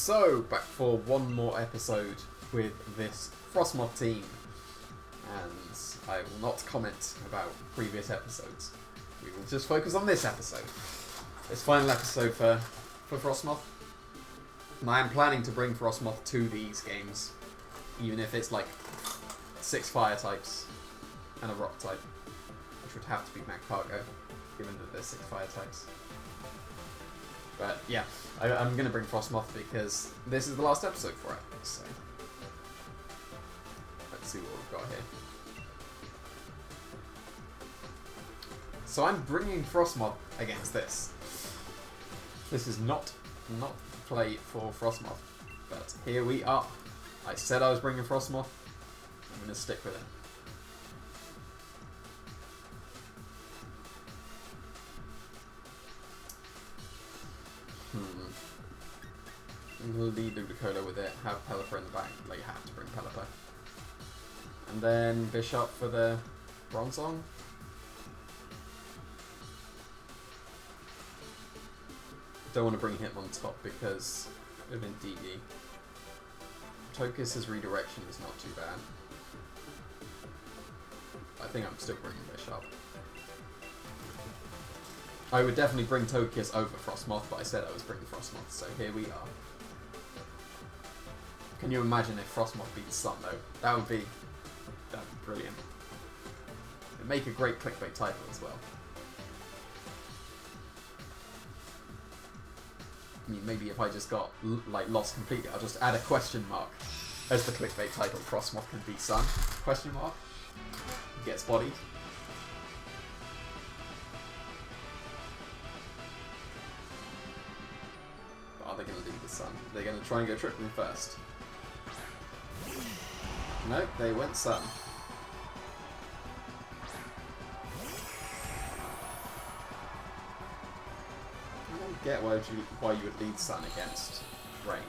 So, back for one more episode with this Frosmoth team, and I will not comment about previous episodes. We will just focus on this episode. This final episode for Frosmoth. And I am planning to bring Frosmoth to these games, even if it's like 6 fire types and a rock type, which would have to be Magcargo, given that there's 6 fire types. But yeah, I'm going to bring Frosmoth because this is the last episode for it, so let's see what we've got here. So I'm bringing Frosmoth against this. This is not play for Frosmoth, but here we are. I said I was bringing Frosmoth, I'm going to stick with it. We'll lead Ludicolo with it, have Pelipper in the back, like you have to bring Pelipper. And then Bishop for the Bronzong. Don't want to bring him on top because of Indeedee. Tokus's redirection is not too bad. I think I'm still bringing Bishop. I would definitely bring Tokus over Frosmoth, but I said I was bringing Frosmoth, so here we are. Can you imagine if Frosmoth beats Sun though? That would be brilliant. It'd make a great clickbait title as well. I mean, maybe if I just got lost completely, I'll just add a question mark as the clickbait title. Frosmoth can beat Sun? Question mark. Gets bodied. But are they going to lead the Sun? They're going to try and go Triple first. Nope, they went Sun. I don't get why you would lead Sun against Rain.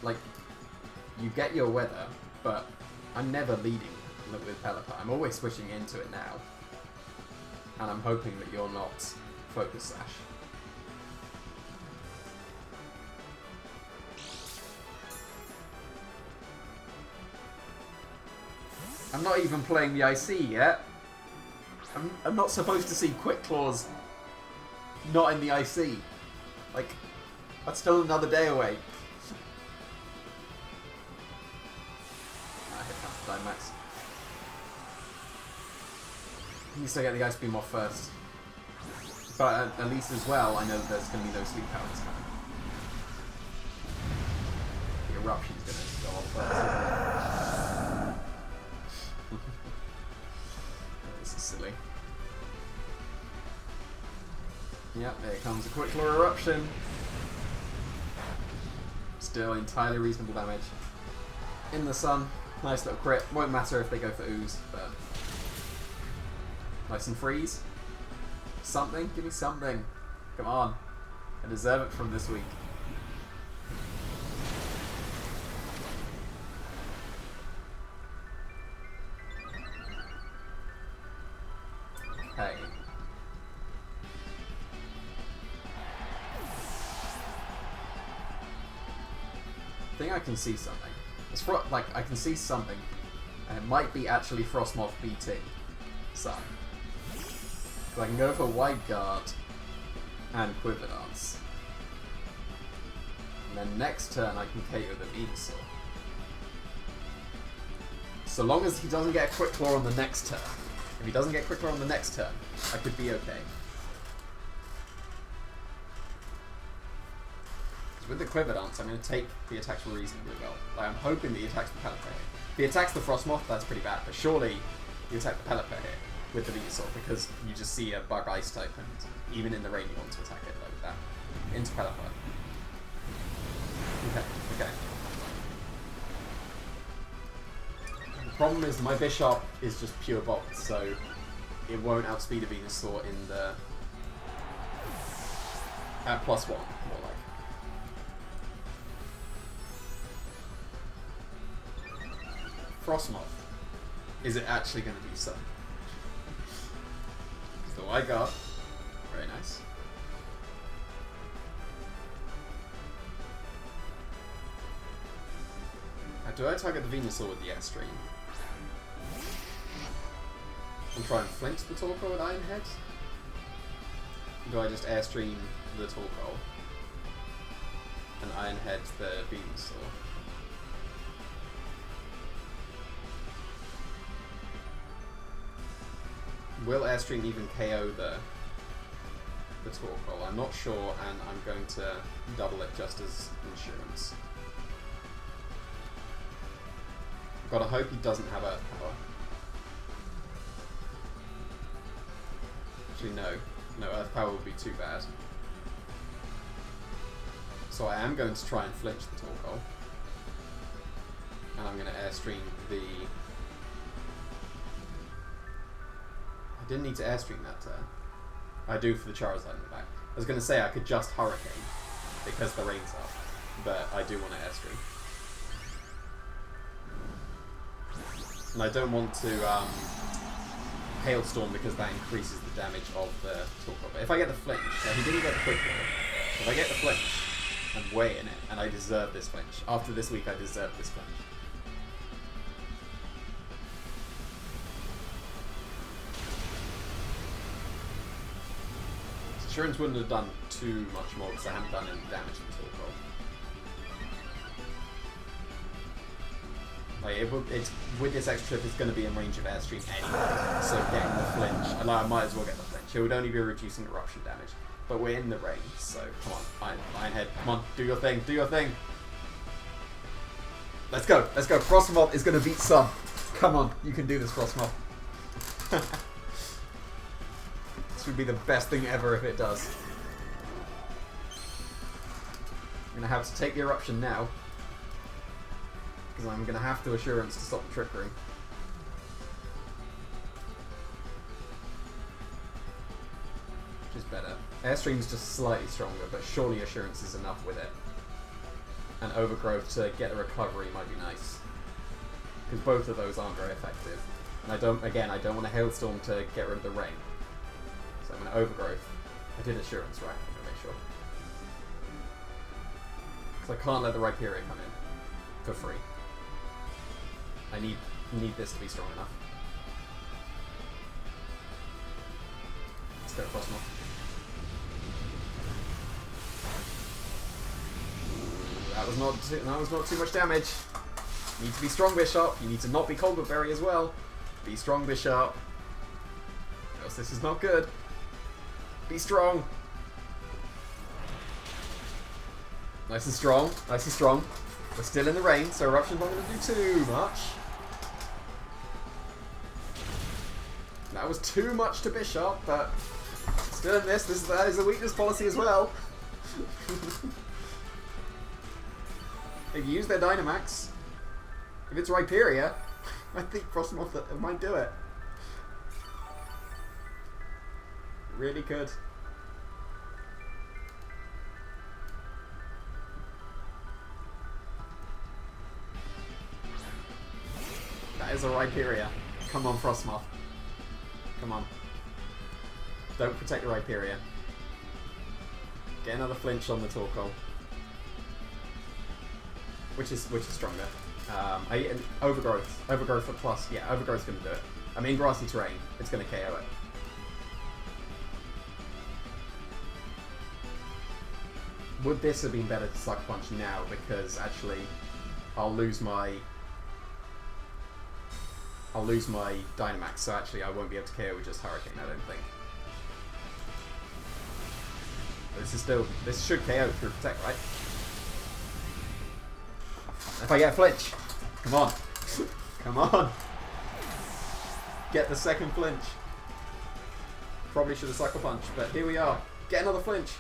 Like, you get your weather, but I'm never leading with Pelipper. I'm always switching into it now. And I'm hoping that you're not Focus Sash. I'm not even playing the IC yet. I'm not supposed to see Quick Claws not in the IC. Like, that's still another day away. I hit that Dynamax. You still get the Ice Beam off first. But at least as well, I know that there's going to be no Sleep Powers coming. The Eruption's going to go off first. This is silly. Yep, there comes a Quick Claw Eruption. Still entirely reasonable damage. In the Sun, nice little crit. Won't matter if they go for Ooze, but nice and freeze. Something? Give me something. Come on. I deserve it from this week. Hey. I think I can see something. It's I can see something. And it might be actually Frosmoth beating Sun. So I can go for Wide Guard and Quiver Dance. And then next turn I can KO the Venusaur. So long as he doesn't get a Quick Claw on the next turn. If he doesn't get Quick Claw on the next turn, I could be okay. With the Quiver Dance, I'm going to take the attacks reasonably well. Like, I'm hoping the attacks the Pelipper hit. If he attacks the Frosmoth, that's pretty bad, but surely you attack the Pelipper hit with the Venusaur, because you just see a Bug Ice type, and even in the rain you want to attack it like that. Into Pelipper. Okay. The problem is my Bishop is just pure Bolt, so it won't outspeed a Venusaur in the... at +1, more like. Frosmoth. Is it actually going to be Sun? So I got. Very nice. do I target the Venusaur with the Airstream? And try and flinch the Torkoal with Iron Head? Do I just Airstream the Torkoal and Iron Head the Venusaur? Will Airstream even KO the Torkoal? I'm not sure, and I'm going to double it just as insurance. Gotta hope he doesn't have Earth Power. Actually, no. No, Earth Power would be too bad. So I am going to try and flinch the Torkoal. And I'm going to Airstream the... I didn't need to Airstream that turn. I do for the Charizard in the back. I was going to say I could just Hurricane because the rain's up, but I do want to Airstream. And I don't want to Hailstorm because that increases the damage of the Torkoal. But if I get the flinch, so he didn't get the quick roll. If I get the flinch, I'm way in it, and I deserve this flinch. After this week, I deserve this flinch. Insurance wouldn't have done too much more because I haven't done any damage to the Torkoal. Like, it's with this extra trip, it's going to be in range of Airstream anyway, so getting the flinch, I might as well get the flinch. It would only be reducing eruption damage, but we're in the range, so come on, Iron Head, come on, do your thing, do your thing. Let's go, let's go. Frosmoth is going to beat Sun. Come on, you can do this, Frosmoth. This would be the best thing ever if it does. I'm going to have to take the eruption now. Because I'm going to have to Assurance to stop the trickery. Which is better. Airstream's just slightly stronger, but surely Assurance is enough with it. And Overgrowth to get a recovery might be nice. Because both of those aren't very effective. And I don't want a Hailstorm to get rid of the rain. So I'm going to Overgrowth. I did Assurance, right? I'm going to make sure. Because I can't let the Rhyperior come in for free. I need this to be strong enough. Let's go, Frosmoth. That was not too much damage. You need to be strong, Bishop. You need to not be Colbert Berry as well. Be strong, Bishop. Else this is not good. Be strong. Nice and strong. Nice and strong. We're still in the rain, so Eruption's not going to do too much. That was too much to Bishop, but still in this. That is a weakness policy as well. They've used their Dynamax. If it's Rhyperior, I think Frosmoth might do it. Really could. That is a Rhyperior. Come on, Frosmoth. Come on. Don't protect the Rhyperior. Get another flinch on the Torkoal. Which is stronger. Overgrowth. Overgrowth at plus. Yeah, Overgrowth's going to do it. I mean, grassy terrain. It's going to KO it. Would this have been better to Sucker Punch now? Because actually, I'll lose my Dynamax, so actually I won't be able to KO with just Hurricane, I don't think. But this should KO through Protect, right? If I get a flinch, come on, come on, get the second flinch. Probably should have Sucker Punch, but here we are. Get another flinch.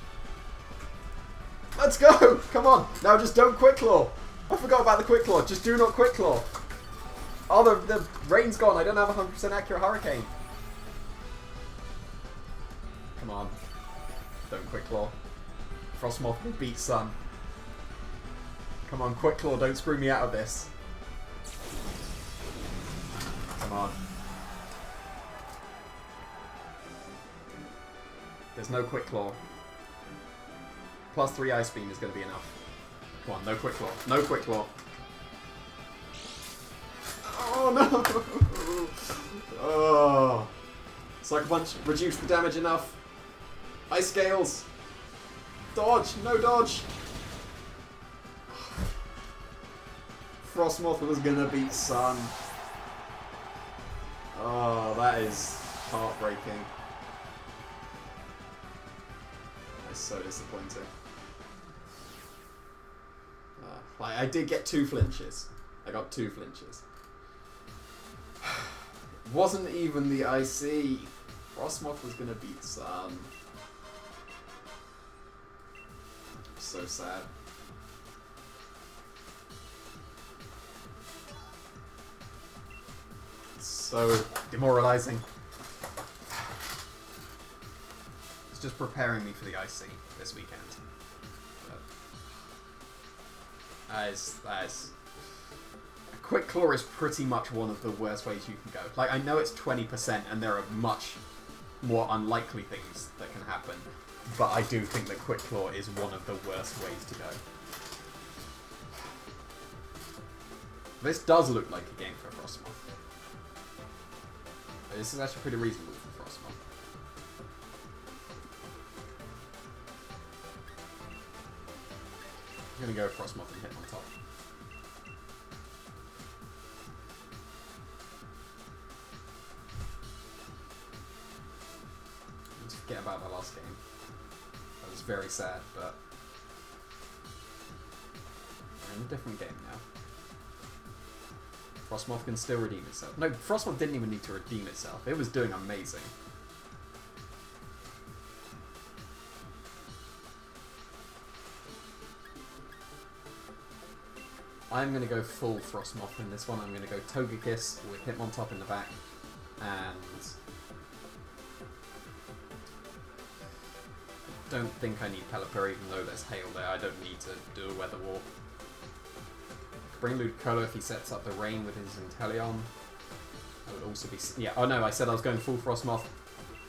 Let's go! Come on! Now just don't Quick Claw! I forgot about the Quick Claw. Just do not Quick Claw. Oh, the rain's gone. I don't have 100% accurate Hurricane. Come on. Don't Quick Claw. Frosmoth will beat Sun. Come on, Quick Claw. Don't screw me out of this. Come on. There's no Quick Claw. +3 Ice Beam is going to be enough. Come on, no Quick Claw. No Quick Claw. Oh no! Oh. Psycho Punch, reduce the damage enough. Ice Scales! Dodge! No dodge! Frosmoth was gonna beat Sun. Oh, that is heartbreaking. That's so disappointing. Like, I did get 2 flinches. I got 2 flinches. Wasn't even the IC. Frosmoth was gonna beat Sun. So sad. So demoralizing. It's just preparing me for the IC this weekend. That is Quick Claw is pretty much one of the worst ways you can go. Like, I know it's 20% and there are much more unlikely things that can happen, but I do think that Quick Claw is one of the worst ways to go. This does look like a game for Frosmoth. This is actually pretty reasonable for Frosmoth. I'm gonna go Frosmoth and hit on top. Let's forget about the last game. That was very sad, but we're in a different game now. Frosmoth can still redeem itself. No, Frosmoth didn't even need to redeem itself. It was doing amazing. I'm going to go full Frosmoth in this one. I'm going to go Togekiss with Hitmontop in the back. And don't think I need Pelipper, even though there's Hail there. I don't need to do a Weather Wall. Bring Ludicolo if he sets up the rain with his Inteleon. That would also be... Yeah, oh no, I said I was going full Frosmoth.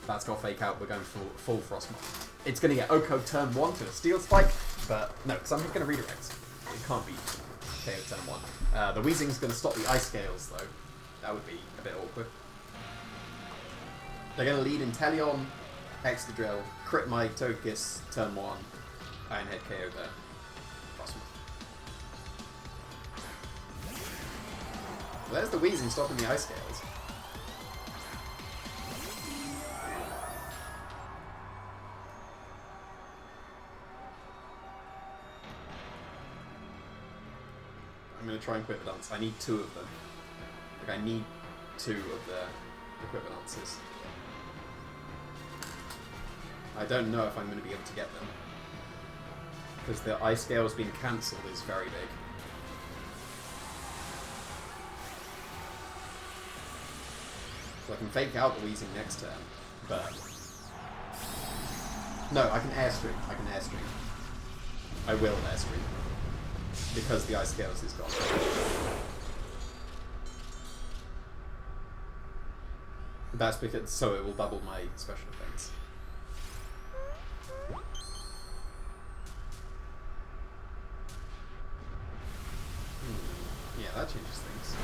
That's got Fake Out, we're going full Frosmoth. It's going to get Oko turn 1 to a Steel Spike, but no, because I'm just going to redirect. It can't be KO turn 1. The Weezing's going to stop the Ice Scales, though. That would be a bit awkward. They're going to lead Inteleon, Excadrill, crit my Togekiss turn 1, Iron Head KO there. Frosmoth. There's the Weezing stopping the Ice Scales. I'm going to try and Quiver Dance. I need 2 of them. Like, I need 2 of the Quiver Dances. I don't know if I'm going to be able to get them. Because the Ice Scales being cancelled is very big. So I can Fake Out the Weezing next turn, but... No, I can Airstream. I will Airstream. Because the Ice Scales is gone. That's because... So it will double my special defense. Yeah, that changes things.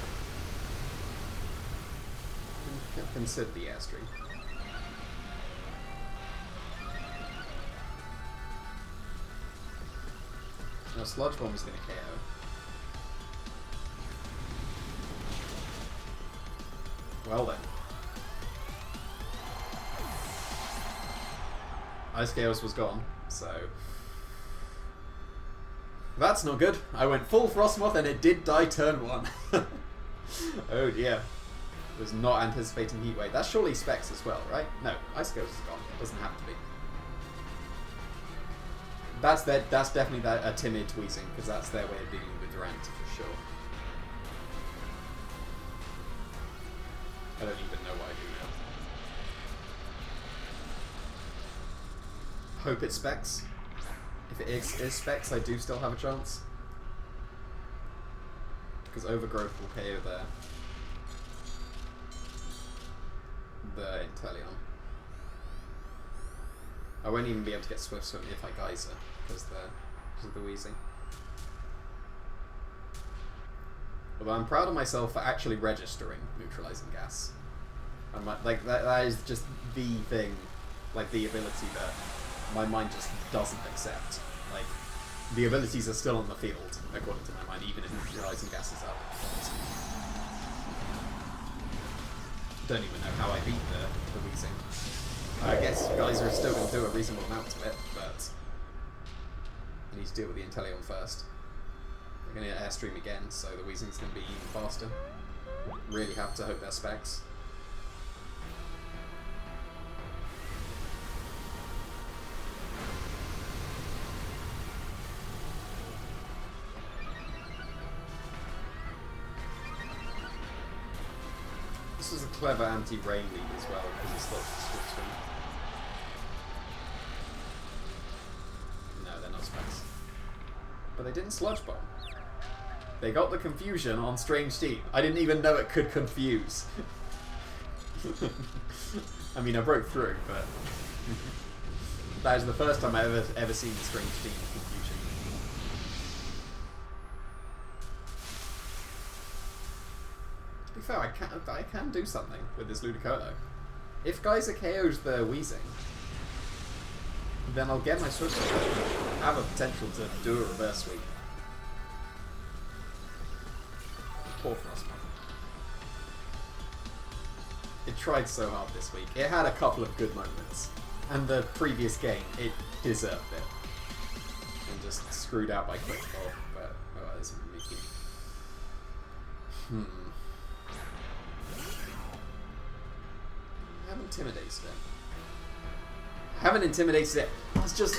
Consider the Airstream. Now Sludge Bomb is going to KO. Well then. Ice Scales was gone, so... That's not good. I went full Frosmoth and it did die turn 1. Oh dear. Was not anticipating Heat Wave. That's surely Specs as well, right? No, Ice Scales is gone. It doesn't have to be. That's definitely a timid Weezing, because that's their way of dealing with Durant, for sure. I don't even know what I do now. Hope it's Specs. If it is Specs, I do still have a chance. Because Overgrowth will KO the Inteleon. I won't even be able to get Swift Swim if I Geyser, because of the Weezing. Although I'm proud of myself for actually registering neutralizing gas. I'm like that is just the thing, like the ability that my mind just doesn't accept. Like the abilities are still on the field according to my mind, even if neutralizing gas is up. Don't even know how I beat the wheezing. I guess guys are still going to do a reasonable amount to it, but I need to deal with the Inteleon first. They're going to airstream again, so the wheezing's going to be even faster. Really have to hope they're specs. This is a clever anti-rain lead as well, because it's not switching. No, they're not specs. But they didn't sludge bomb. They got the confusion on Strange Team. I didn't even know it could confuse. I mean, I broke through, but that is the first time I've ever seen Strange Team confusion. To be fair, I can do something with this Ludicolo. If Geyser KOs the Wheezing, then I'll get my switch to have a potential to do a reverse sweep. Poor Frosmoth. It tried so hard this week. It had a couple of good moments. And the previous game, it deserved it. And just screwed out by quick ball. But, oh, well, there's Mickey. I haven't intimidated it. I haven't intimidated it. I was just...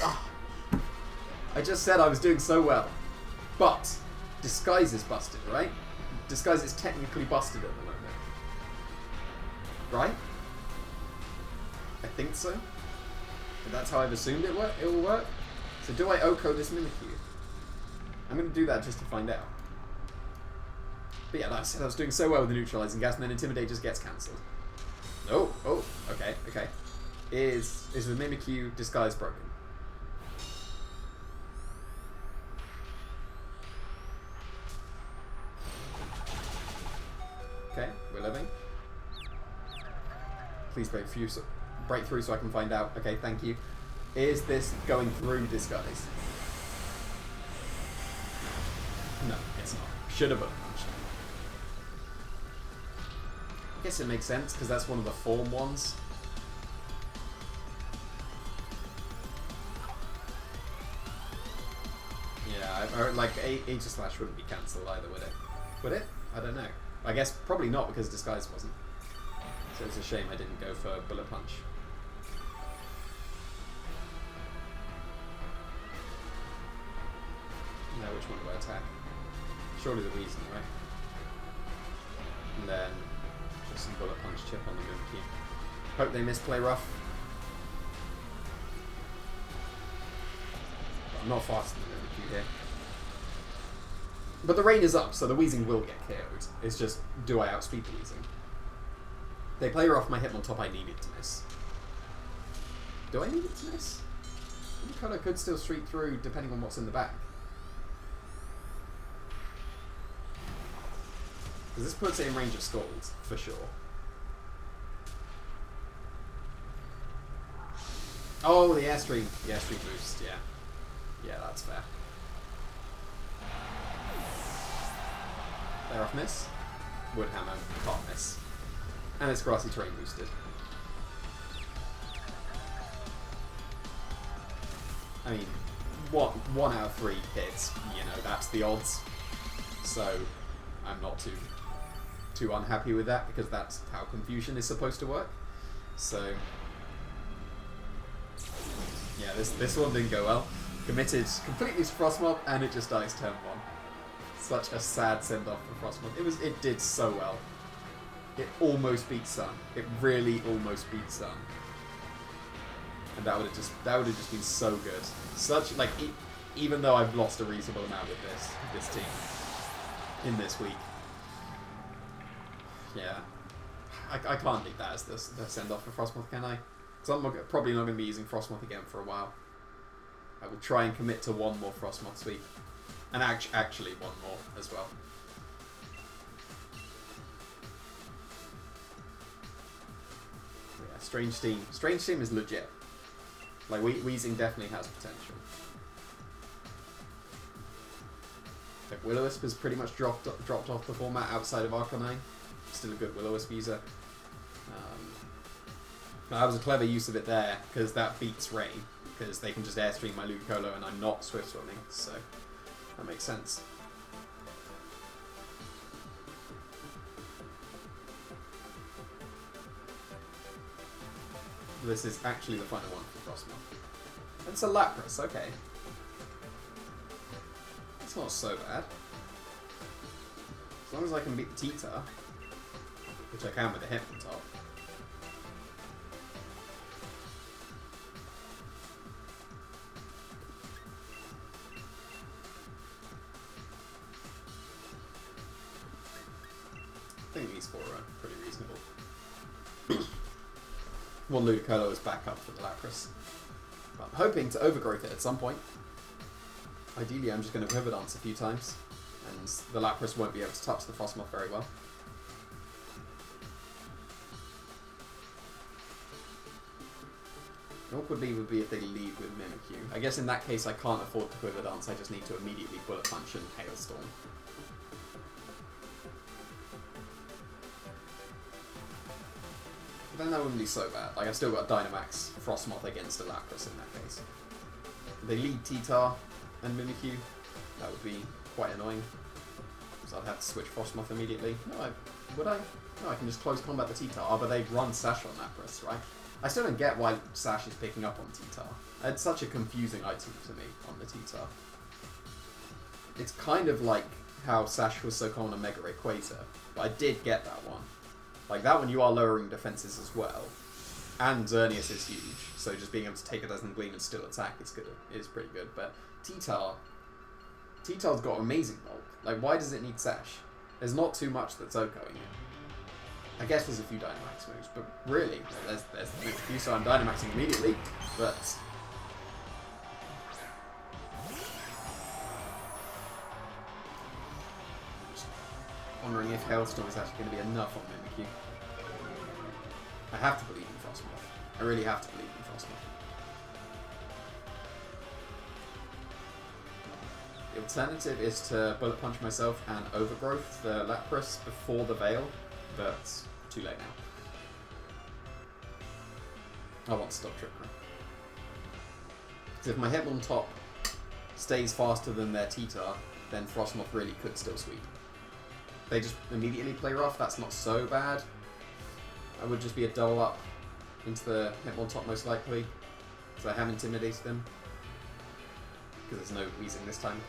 I just said I was doing so well. But, Disguise is busted, right? Disguise is technically busted at the moment. Right? I think so. But that's how I've assumed it will work. So do I OHKO this Mimikyu? I'm going to do that just to find out. But yeah, like I said, I was doing so well with the neutralizing gas, and then Intimidate just gets cancelled. Oh, okay. Is the Mimikyu Disguise broken? Okay, we're living. Please break through so I can find out. Okay, thank you. Is this going through Disguise? No, it's not. Should have punched. I guess it makes sense because that's one of the form ones. Yeah, like Aegis Slash wouldn't be cancelled either, would it? Would it? I don't know. I guess probably not because Disguise wasn't. So it's a shame I didn't go for Bullet Punch. Now which one do I attack? Surely the Weasel, right? And then just some Bullet Punch chip on the Mimikyu. Hope they misplay rough. But I'm not faster than Mimikyu here. But the rain is up, so the Weezing will get KO'd. It's just, do I outspeed the Weezing? They play rough my Hitmontop, I need it to miss. Do I need it to miss? I could still streak through depending on what's in the back. Because this puts it in range of Scalds, for sure. Oh, the airstream. The airstream boost, yeah. Yeah, that's fair. They're off miss. Woodhammer can't miss. And it's grassy terrain boosted. I mean, one out of 3 hits, you know, that's the odds. So I'm not too unhappy with that because that's how confusion is supposed to work. So yeah, this one didn't go well. Committed completely to Frosmoth and it just dies turn 1. Such a sad send off for Frosmoth. It did so well. It almost beat Sun. It really almost beat Sun. And that would have just been so good. Such like even though I've lost a reasonable amount with this team in this week. Yeah. I can't leave that as the send off for Frosmoth, can I? Because I'm probably not going to be using Frosmoth again for a while. I will try and commit to one more Frosmoth sweep. And actually one more as well. Strange Steam. Strange Steam is legit. Like, Weezing definitely has potential. Like, Will-O-Wisp has pretty much dropped off the format outside of Arcanine. Still a good Will-O-Wisp user. That was a clever use of it there, because that beats Rain. Because they can just Airstream my Ludicolo and I'm not Swift Swimming, so that makes sense. This is actually the final one for Frosmoth. It's a Lapras, okay. It's not so bad. As long as I can beat the T-Tar, which I can with the Hypnotop. I think these four are pretty reasonable. One Ludicolo is back up for the Lapras. But I'm hoping to overgrowth it at some point. Ideally, I'm just going to Quiver Dance a few times, and the Lapras won't be able to touch the Frosmoth very well. Awkwardly would be if they lead with Mimikyu. I guess in that case I can't afford to Quiver Dance, I just need to immediately Bullet Punch and Hailstorm. But then that wouldn't be so bad. Like, I've still got a Dynamax Frosmoth against a Lapras in that case. If they lead T-Tar and Mimikyu, that would be quite annoying. So I'd have to switch Frosmoth immediately. No, would I? No, I can just close combat the T-Tar. Oh, but they run Sash on Lapras, right? I still don't get why Sash is picking up on T-Tar. It's such a confusing item to me on the T-Tar. It's kind of like how Sash was so common on Mega Rayquaza, but I did get that one. Like, that one you are lowering defenses as well. And Xerneas is huge, so just being able to take a Dazzling Gleam and still attack is good. Is pretty good, but T-Tar's got amazing bulk. Like, why does it need Sash? There's not too much that's OHKOing it. I guess there's a few Dynamax moves, but really, there's a few, so I'm Dynamaxing immediately, but... Just wondering if Hailstorm is actually going to be enough on Mimikyu. I have to believe in Frosmoth. I really have to believe in Frosmoth. The alternative is to Bullet Punch myself and Overgrowth the Lapras before the Veil, but too late now. I want to stop Trickery. Because if my Hitmontop stays faster than their T-Tar, then Frosmoth really could still sweep. If they just immediately play rough, that's not so bad. I would just be a double up into the Hitmontop most likely, because I have intimidated them. Because there's no Weezing this time.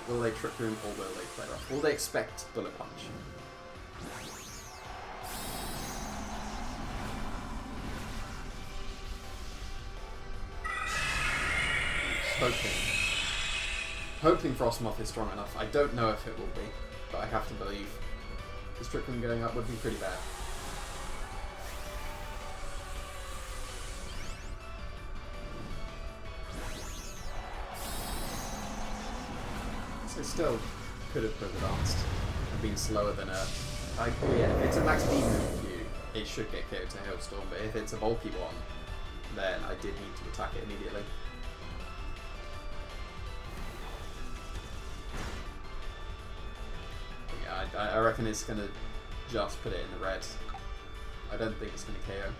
Will they Trick Room or will they play rough? Will they expect Bullet Punch? Hoping Frosmoth is strong enough. I don't know if it will be, but I have to believe. This Trick Room going up would be pretty bad. So still could have Quiver Danced and been slower than a... yeah, if it's a max speed Mimikyu, it should get KO'd to Hailstorm, but if it's a bulky one, then I did need to attack it immediately. But yeah, I reckon it's going to just put it in the red. I don't think it's going to KO.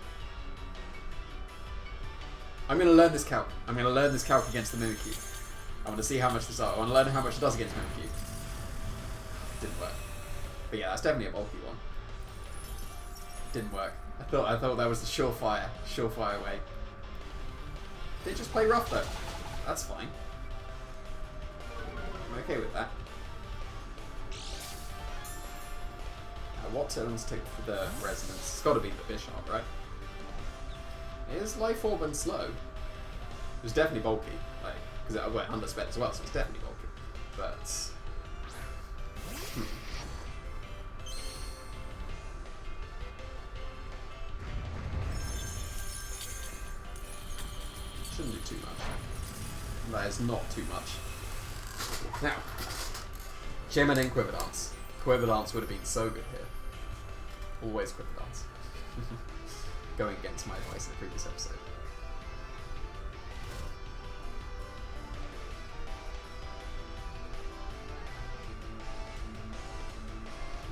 I'm going to learn this calc. I'm going to learn this calc against the Mimikyu. I want to see how much this does. I want to learn how much it does against Mimikyu. Didn't work. But yeah, that's definitely a bulky one. Didn't work. I thought that was the surefire way. They just play rough though. That's fine. I'm okay with that. What turns take for the Resonance? It's got to be the Bishop, right? Is Life Orb and slow? It was definitely bulky, like, because it went under sped as well, so it's definitely bulky. But shouldn't do too much. That is not too much. Now, Shaman and Quiver Dance. Quiver Dance would have been so good here. Always Quiver Dance. Going against my advice in the previous episode.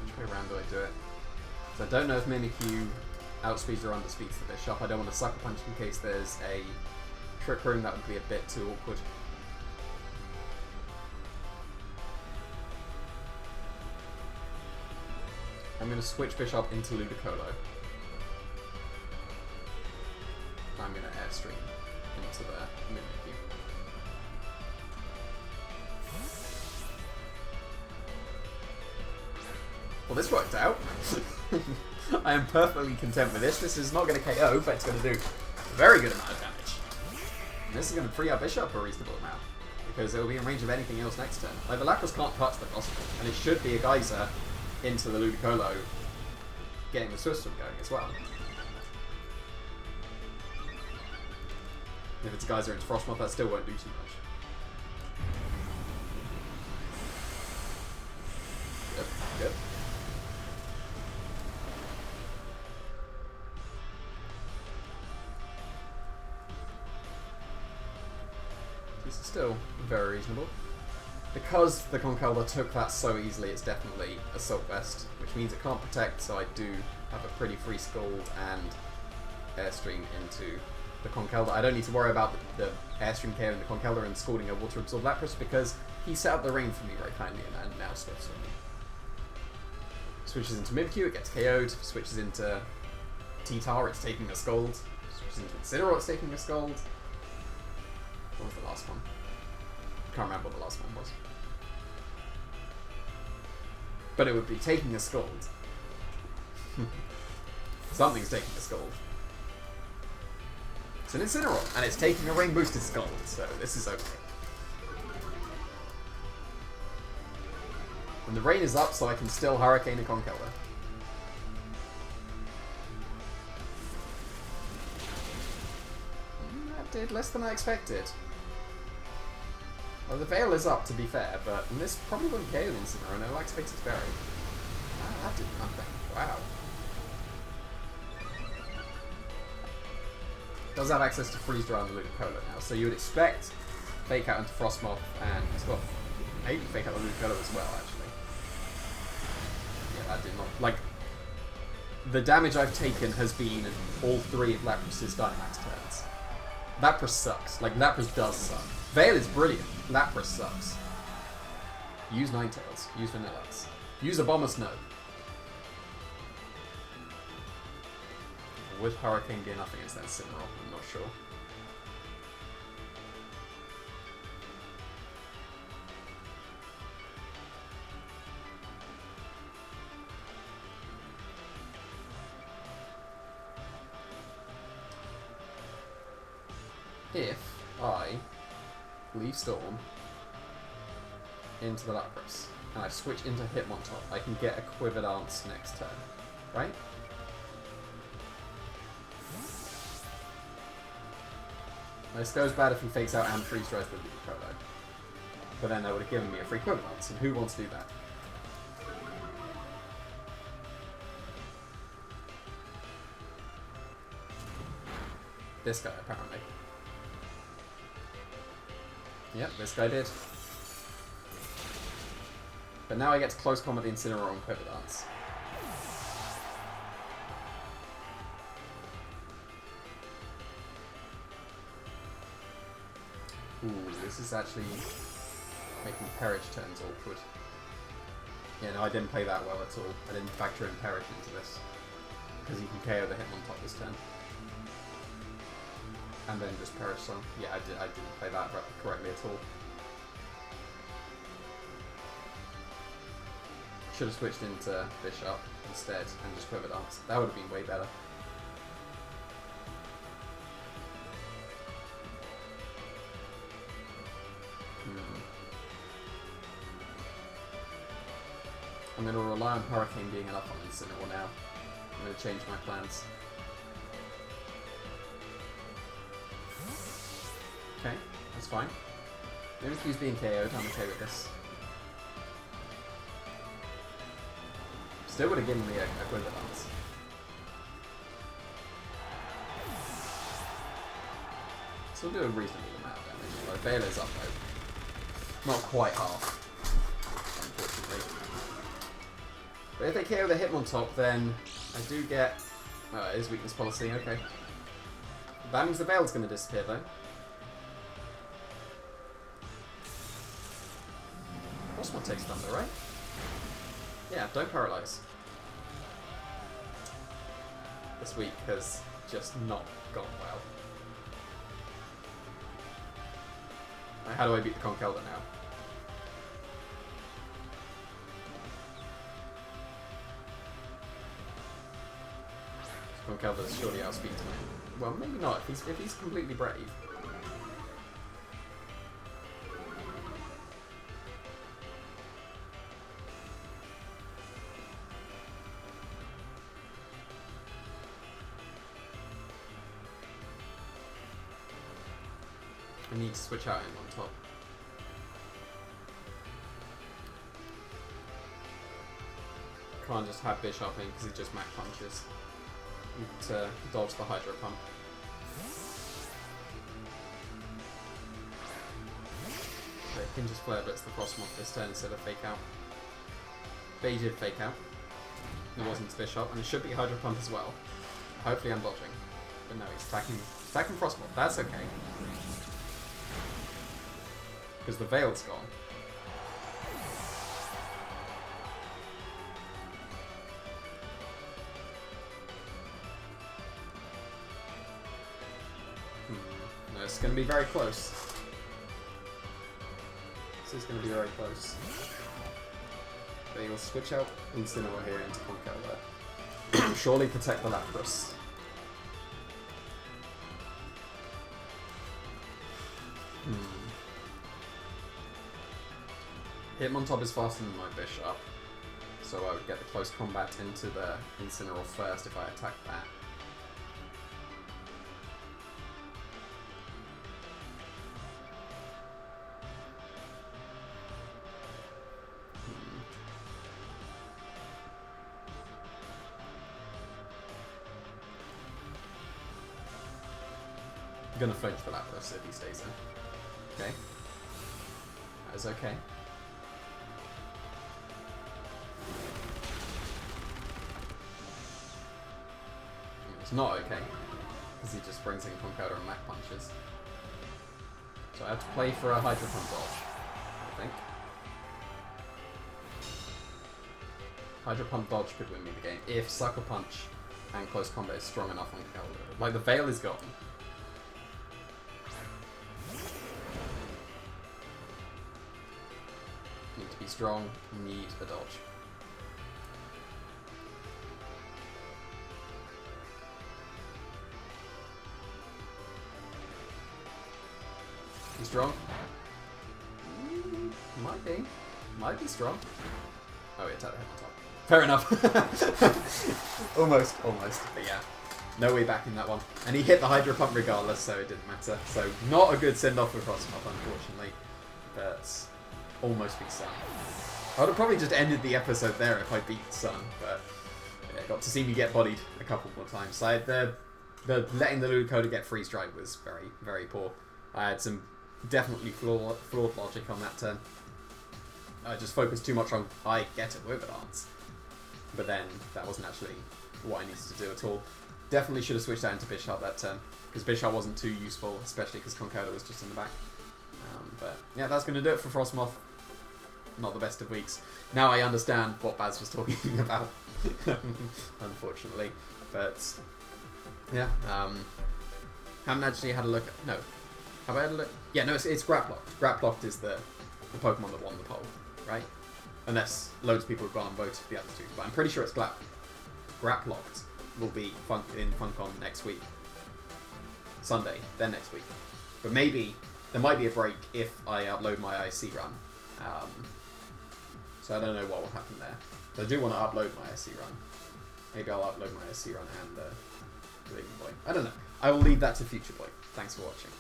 Which way around do I do it? So I don't know if Mimikyu outspeeds or underspeeds the Bishop. I don't want to Sucker Punch in case there's a Trick Room. That would be a bit too awkward. I'm going to switch Bishop into Ludicolo. I'm going to Airstream into the Mimikyu. Well, this worked out. I am perfectly content with this. This is not going to KO, but it's going to do a very good amount of damage. And this is going to free our Bishop a reasonable amount, because it will be in range of anything else next turn. Like, the Lapras can't touch the Frosmoth, and it should be a Geyser into the Ludicolo, getting the Swift Swim going as well. If it's a Geyser into Frosmoth, that still won't do too much. Good, good. This is still very reasonable. Because the Conkeldurr took that so easily, it's definitely Assault Vest, which means it can't protect, so I do have a pretty free Scald and Airstream into the Conkeldurr. I don't need to worry about the Airstream KO in the Conkeldurr and scalding a Water Absorb Lapras, because he set up the rain for me very kindly and now Swift Swim me. Switches into Mimikyu, it gets KO'd. Switches into T-Tar, it's taking a Scald. Switches into Incineroar, it's taking a Scald. What was the last one? Can't remember what the last one was. But it would be taking a Scald. Something's taking a Scald. It's an Incineroar, and it's taking a Rain Boosted Scald, so this is okay. And the rain is up, so I can still Hurricane a Conkeldurr. That did less than I expected. Well, the Veil is up, to be fair, but this probably wouldn't KO the Incineroar, and it likes Fated Berry. Ah, that did nothing. Wow. Does have access to Freeze Dry on the Ludicolo now, so you would expect Fake Out into Frosmoth and, well, maybe Fake Out the Ludicolo as well, actually. Yeah, that did not... Like, the damage I've taken has been all three of Lapras's Dynamax turns. Lapras sucks. Like, Lapras does suck. Veil is brilliant. Lapras sucks. Use Ninetales. Use Vanilluxe. Use Abomasnow. No. Would Hurricane be enough against that Incineroar? I'm not sure. If I leave Storm into the Lapras and I switch into Hitmontop, I can get a Quiver Dance next turn, right? This goes bad if he fakes out and freeze dries the Ludicolo. But then that would have given me a free Quiver Dance, and who wants to do that? This guy, apparently. Yep, this guy did. But now I get to close combat the Incineroar on Quiver Dance. Ooh, this is actually making Perish turns awkward. Yeah, no, I didn't play that well at all. I didn't factor in Perish into this. Because you can KO the Hitmontop this turn. And then just Perish some. Yeah, I didn't play that correctly at all. Should have switched into Bishop instead and just Quiver Dance. That would have been way better. I'm going to rely on Hurricane being enough on Incineroar now. I'm going to change my plans. Okay, that's fine. Mimikyu's being KO'd, I'm okay with this. Still would have given me a equivalence. Still do a reasonable amount of damage. Like, Baylor's up though. Not quite half, unfortunately. But if they KO the Hitmontop, then I do get... Oh, it is weakness policy, okay. That means the Veil's going to disappear though. Frosmoth takes Thunder, right? Yeah, don't paralyze. This week has just not gone well. How do I beat the Conkeldurr now? Conkeldurr's surely outspeeds me. Well, maybe not, if he's completely brave. I need to switch out him on top. Can't just have Bishop in because he just Mac punches. Need to dodge the Hydro Pump. Okay, he can just Flare Blitz the Frosmoth this turn instead of Fake Out. But he did Fake Out. It wasn't Bishop, and it should be Hydro Pump as well. Hopefully I'm dodging. But no, he's attacking Frosmoth. That's okay. Because the Veil's gone. No, it's going to be very close. This is going to be very close. They will switch out Incineroar here into Conkeldurr. Surely protect the Lapras. Hitmontop is faster than my Bishop, so I would get the close combat into the Incineroar first if I attack that. I'm gonna flinch the Lapras if he stays in. Okay. That is okay. It's not okay, because he just brings in Conkeldurr and Mac punches. So I have to play for a Hydro Pump dodge, I think. Hydro Pump dodge could win me the game if Sucker Punch and Close Combat is strong enough on Conkeldurr. Like, the Veil is gone. Need to be strong, need a dodge. Strong? Might be strong. Oh, it's at the head on top. Fair enough. almost. But yeah, no way back in that one. And he hit the Hydro Pump regardless, so it didn't matter. So not a good send off for Frosmoth, unfortunately. But almost beat Sun. I would have probably just ended the episode there if I beat Sun, but yeah, got to see me get bodied a couple more times. So the letting the Lucario get Freeze Drive was very, very poor. I had some definitely flawed logic on that turn. I just focused too much on I get a Wizard Dance. But then that wasn't actually what I needed to do at all. Definitely should have switched out into Bishop that turn, because Bishop wasn't too useful, especially because Conkeldurr was just in the back. But yeah, that's going to do it for Frosmoth. Not the best of weeks. Now I understand what Baz was talking about, unfortunately. But yeah, haven't actually had a look at... No. Have I had a look? Yeah, no, it's Graplocked. Graplocked is the Pokemon that won the poll, right? Unless loads of people have gone and voted for the other two. But I'm pretty sure it's Graplocked will be in FunCon next week. Sunday, then next week. But maybe there might be a break if I upload my IC run. So I don't know what will happen there. But I do want to upload my IC run. Maybe I'll upload my IC run and the Boy. I don't know. I will leave that to future Boy. Thanks for watching.